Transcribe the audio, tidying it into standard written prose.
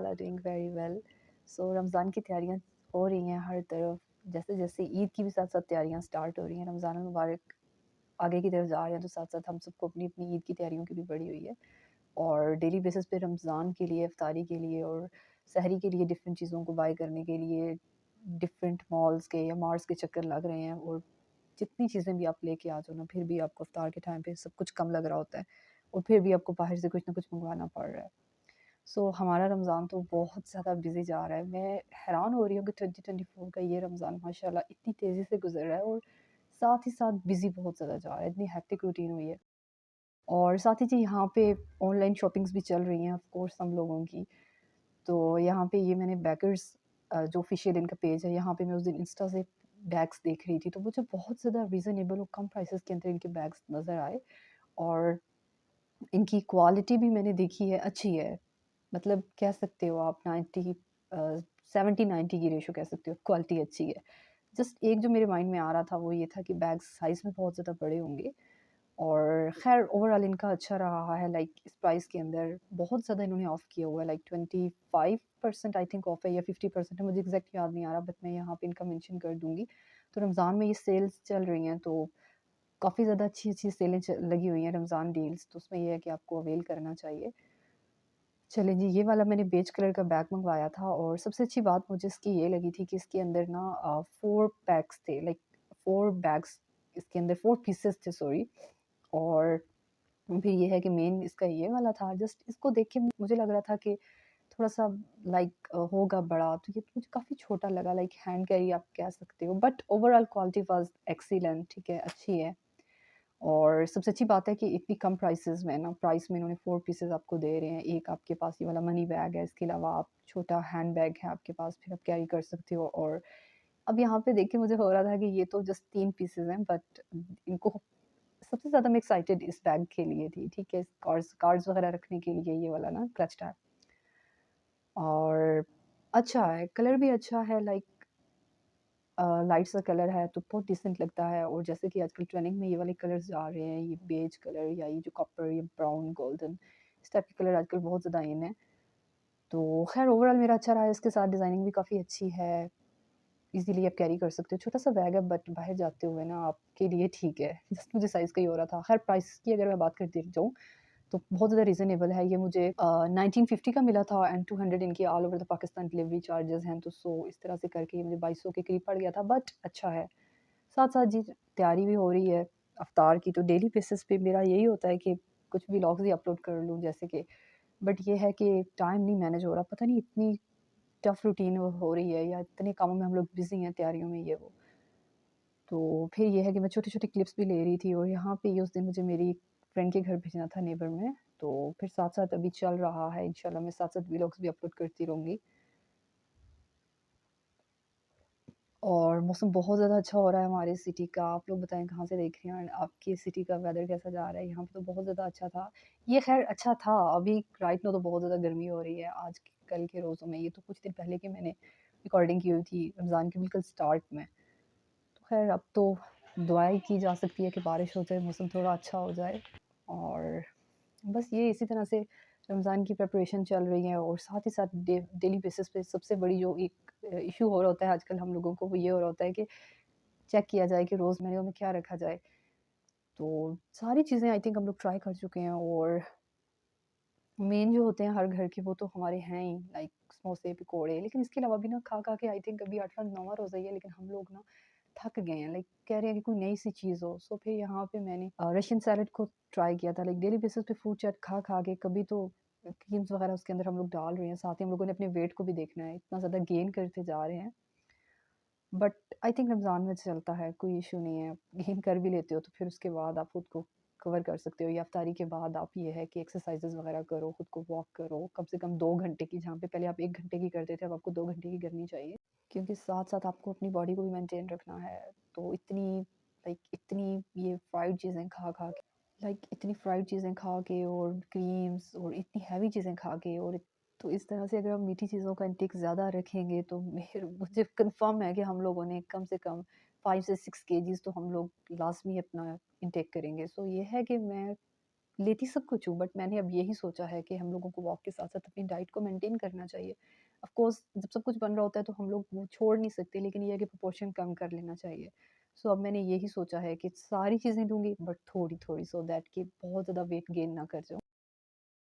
All are doing very well. So Ramzan की तैयारियां हो रही हैं हर तरफ। जैसे जैसे ईद की भी साथ साथ तैयारियां स्टार्ट हो रही हैं, रमज़ान मुबारक आगे की तरफ जा रहे हैं, तो साथ साथ हम सबको अपनी अपनी ईद की तैयारियों की भी पड़ी हुई है। और डेली बेसिस पे रमज़ान के लिए, इफ्तारी के लिए और सहरी के लिए डिफरेंट चीज़ों को बाय करने के लिए डिफरेंट मॉल्स के या मार्ट्स के चक्कर लग रहे हैं। और जितनी चीज़ें भी आप लेके आ जाओ ना, फिर भी आपको इफ्तार के टाइम पे सब कुछ कम लग रहा होता है और फिर भी आपको बाहर से कुछ ना कुछ मंगवाना पड़ रहा है। सो हमारा रमज़ान तो बहुत ज़्यादा बिज़ी जा रहा है। मैं हैरान हो रही हूँ कि 2024 का ये रमज़ान माशाल्लाह इतनी तेज़ी से गुज़र रहा है और साथ ही साथ बिज़ी बहुत ज़्यादा जा रहा है, इतनी हेक्टिक रूटीन हुई है। और साथ ही जी यहाँ पे ऑनलाइन शॉपिंग्स भी चल रही हैं ऑफ कोर्स हम लोगों की। तो यहाँ पे ये मैंने बेकर्स जो ऑफ़िशियल इनका पेज है, यहाँ पे मैं उस दिन इंस्टा से बैग्स देख रही थी, तो मुझे बहुत ज़्यादा रीज़नेबल और कम प्राइसेस के अंदर इनके बैग्स नज़र आए। और इनकी क्वालिटी भी मैंने देखी है, अच्छी है। मतलब कह सकते हो आप 90 70-90 की रेशो कह सकते हो, क्वालिटी अच्छी है। जस्ट एक जो मेरे माइंड में आ रहा था वो ये था कि बैग्स साइज़ में बहुत ज़्यादा बड़े होंगे। और ख़ैर ओवरऑल इनका अच्छा रहा है, लाइक इस प्राइस के अंदर बहुत ज़्यादा इन्होंने ऑफ़ किया हुआ है, लाइक 25% आई थिंक ऑफ़ है या 50% है, मुझे एग्ज़ैक्ट याद नहीं आ रहा, बट मैं यहाँ पे इनका मेंशन कर दूँगी। तो रमज़ान में ये सेल्स चल रही हैं, तो काफ़ी ज़्यादा अच्छी-अच्छी सेलें लगी हुई हैं रमज़ान डील्स, तो उसमें ये है कि आपको अवेल करना चाहिए। चलें जी, ये वाला मैंने बेज कलर का बैग मँगवाया था और सबसे अच्छी बात मुझे इसकी ये लगी थी कि इसके अंदर ना 4 पैक्स थे, लाइक 4 बैग्स, इसके अंदर 4 पीसेस थे, सॉरी। और फिर ये है कि मेन इसका ये वाला था, जस्ट इसको देख के मुझे लग रहा था कि थोड़ा-सा लाइक होगा बड़ा, तो ये मुझे काफ़ी छोटा लगा, लाइक हैंड कैरी आप कह सकते हो, but overall quality was excellent, ठीक है, अच्छी है। और सबसे अच्छी बात है कि इतनी कम प्राइसेज़ में ना, प्राइस में इन्होंने 4 पीसेज़ आपको दे रहे हैं। एक आपके पास ये वाला मनी बैग है, इसके अलावा आप छोटा हैंड बैग है आपके पास, फिर आप कैरी कर सकते हो। और अब यहाँ पे देख के मुझे हो रहा था कि ये तो जस्ट 3 पीसेज़ हैं, बट इनको सबसे ज़्यादा मैं एक्साइटेड इस बैग के लिए थी, ठीक है? कार्ड्स कार्ड्स वगैरह रखने के लिए ये वाला ना क्लच टैग। और अच्छा है, कलर भी अच्छा है, लाइक लाइट सा कलर है तो बहुत डिसेंट लगता है। और जैसे कि आजकल ट्रेंडिंग में ये वाले कलर्स आ रहे हैं, ये बेज कलर या ये जो कॉपर, ये ब्राउन, गोल्डन, इस टाइप के कलर आजकल बहुत ज़्यादा इन है। तो ख़ैर ओवरऑल मेरा अच्छा रहा है, इसके साथ डिज़ाइनिंग भी काफ़ी अच्छी है, ईज़िली आप कैरी कर सकते हो। छोटा-सा बैग है बट बाहर जाते हुए ना आपके लिए ठीक है। जस्ट मुझे साइज़ का ही हो रहा था। ख़ैर प्राइस की अगर मैं बात करती जाऊँ तो बहुत ज़्यादा रीज़नेबल है। ये मुझे 1950 का मिला था एंड 200 इनके all over the Pakistan delivery charges हैं, तो सो इस तरह से करके ये मुझे 2200 के करीब पड़ गया था, बट अच्छा है। साथ-साथ जी तैयारी भी हो रही है अफ्तार की, तो डेली बेसिस पे मेरा यही होता है कि कुछ व्लॉग्स ही अपलोड कर लूँ जैसे कि, बट ये है कि टाइम नहीं मैनेज हो रहा। पता नहीं इतनी टफ रूटीन हो रही है या इतने कामों में हम लोग बिज़ी हैं, तैयारियों में ये वो। तो फिर ये है कि मैं छोटी-छोटी क्लिप्स भी ले रही थी और यहाँ पे ये उस दिन मुझे मेरी फ्रेंड के घर भेजना था नेबर में, तो फिर साथ-साथ अभी चल रहा है। इंशाल्लाह मैं साथ-साथ व्लॉग्स भी अपलोड करती रहूँगी। और मौसम बहुत ज़्यादा अच्छा हो रहा है हमारी सिटी का। आप लोग बताएँ कहाँ से देख रहे हैं एंड आपकी सिटी का वेदर कैसा जा रहा है? यहाँ पे तो बहुत ज़्यादा अच्छा था। ये ख़ैर अच्छा था, अभी राइट नाउ तो बहुत ज़्यादा गर्मी हो रही है आज के कल के रोज़ों में। ये तो कुछ दिन पहले की मैंने रिकॉर्डिंग की हुई थी रमज़ान के बिल्कुल स्टार्ट में। तो ख़ैर अब तो दुआएँ की जा सकती है कि बारिश हो जाए, मौसम थोड़ा अच्छा हो जाए। और बस ये इसी तरह से रमज़ान की प्रिपरेशन चल रही है। और साथ ही साथ डेली बेसिस पे सबसे बड़ी जो एक इश्यू हो रहा होता है आजकल हम लोगों को, वो ये हो रहा होता है कि चेक किया जाए कि रोज़ मेन्यू में क्या रखा जाए। तो सारी चीज़ें आई थिंक हम लोग ट्राई कर चुके हैं। और मेन जो होते हैं हर घर के वो तो हमारे हैं ही, लाइक समोसे, पकोड़े। लेकिन इसके अलावा भी ना खा-खा के आई थिंक अभी 8वाँ 9वाँ रोज़ा ही है, लेकिन हम लोग ना थक गए हैं, लाइक कह रहे हैं कि कोई नई-सी चीज़ हो। सो फिर यहाँ पे मैंने रशियन सैलेड को ट्राई किया था, लाइक डेली बेसिस पे फ्रूट चाट खा-खा के कभी तो क्रीम्स वगैरह उसके अंदर हम लोग डाल रहे हैं, साथ ही हम लोगों ने अपने वेट को भी देखना है, इतना ज़्यादा गेन करते जा रहे हैं। बट आई थिंक रमज़ान में चलता है, कोई इश्यू नहीं है। गेन कर भी लेते हो तो फिर उसके बाद आप खुद को कवर कर सकते हो, या इफ्तारी के बाद आप ये है कि एक्सरसाइज़ेज़ वगैरह करो, खुद को वॉक करो, कम से कम 2 घंटे की, जहाँ पे पहले आप 1 घंटे की करते थे, अब आपको 2 घंटे की करनी चाहिए। क्योंकि साथ-साथ आपको अपनी बॉडी को भी मेंटेन रखना है। तो इतनी ये फ्राइड चीज़ें खा-खा के, इतनी फ्राइड चीज़ें खा के और क्रीम्स और इतनी हेवी चीज़ें खा के, और तो इस तरह से अगर हम मीठी चीज़ों का इंटेक ज़्यादा रखेंगे तो मेर मुझे कन्फर्म है कि हम लोगों ने कम से कम 5 से 6 केजीज़ तो हम लोग लाज़मी अपना इंटेक करेंगे। सो ये है कि मैं लेती सब कुछ हूँ, बट मैंने अब यही सोचा है कि हम लोगों को वॉक के साथ-साथ अपनी डाइट को मेंटेन करना चाहिए। ऑफ़ कोर्स जब सब कुछ बन रहा होता है तो हम लोग वो छोड़ नहीं सकते, लेकिन ये है कि प्रोपोर्शन कम कर लेना चाहिए। सो अब मैंने यही सोचा है कि सारी चीज़ें लूँगी बट थोड़ी-थोड़ी, सो दैट कि बहुत ज़्यादा वेट गेन ना कर जाऊँ।